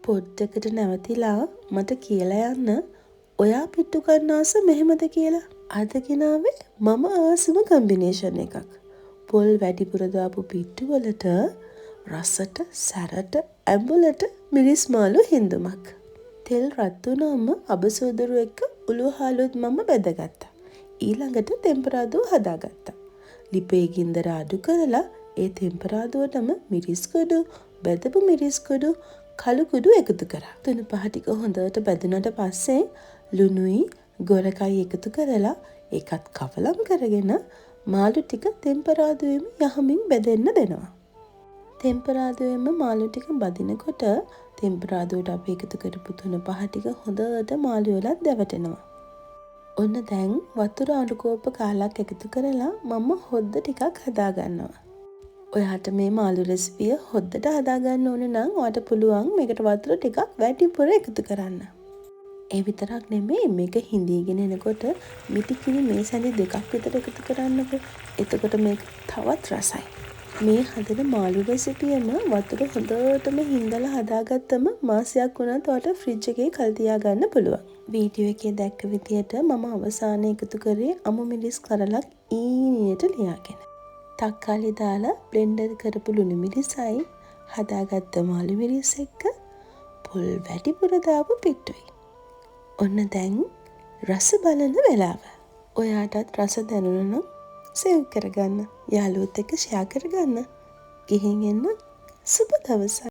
පොඩ්ඩකට නැවතිලා මට කියලා යන්න ඔයා පිට්ටු කන්න ආස මෙහෙමද කියලා. අද ගෙනාවේ මම ආසම කම්බිනේෂන් එකක්. පොල් වැඩිපුර දාපු පිට්ටු වලට රසට සැරට ඇඹුලට මිරිස් මාළු හින්දුමක්. තෙල් රත් වුණාම අබසෝදරු එක්ක උළුහාලුත් මම බෙදගත්තා. ඊළඟට තෙම්පරාදුව හදාගත්තා. ලිපේ ගින්දර අඩු කරලා ඒ තෙම්පරාදුවටම මිරිස් කුඩු, බෙදපු මිරිස් කුඩු, කළු කුඩු එකතු කරා. තුන පහ ටික හොඳට බැදුනට පස්සේ ලුණුයි ගොරකයි එකතු කරලා ඒකත් කවලම් කරගෙන මාළු ටික තෙම්පරාදුවෙම යහමින් බෙදෙන්න දෙනවා. තෙම්පරාදුවෙම මාළු ටික බදිනකොට තෙම්පරාදුවට අපි එකතු කරපු තුන පහ ටික හොඳට මාළු වලත් දැවටෙනවා. ඔන්න දැන් වතුර අඩු කෝප්ප කාලක් එකතු කරලා මම හොද්ද ටිකක් හදාගන්නවා. ඔයාට මේ මාළු රෙසිපිය හොද්දට හදාගන්න ඕන නම් ඔයාට පුළුවන් මේකට වතුර ටිකක් වැඩිපුර එකතු කරන්න. ඒ විතරක් නෙමෙයි මේක හිඳීගෙන එනකොට මිටිකිරි මේ සැඳි දෙකක් විතර එකතු කරන්නකෝ. එතකොට මේක තවත් රසයි. මේ හදන මාළු රෙසිපියම වතුර හොඳටම හිඳලා හදාගත්තම මාසයක් වුණත් ඔයාට ෆ්‍රිජ් එකේ කල් තියාගන්න පුළුවන්. වීඩියෝ එකේ දැක්ක විදියට මම අවසානයේ එකතු කරේ අමු මිරිස් කරලක් ඊනියට ලියාගෙන. තක්කාලි දාලා බ්ලෙන්ඩර් කරපු ලුණු මිරිසයි හදාගත්ත මාළු මිරිස් එක්ක පොල් වැඩිපුර දාපු පිට්ටුයි. ඔන්න දැන් රස බලන වෙලාව. ඔයාටත් රස දැනුණා නම් සේව් කරගන්න. යාළුවොත් එක්ක ෂෙයා කරගන්න. ගිහින් එන්න සුබ දවසක්.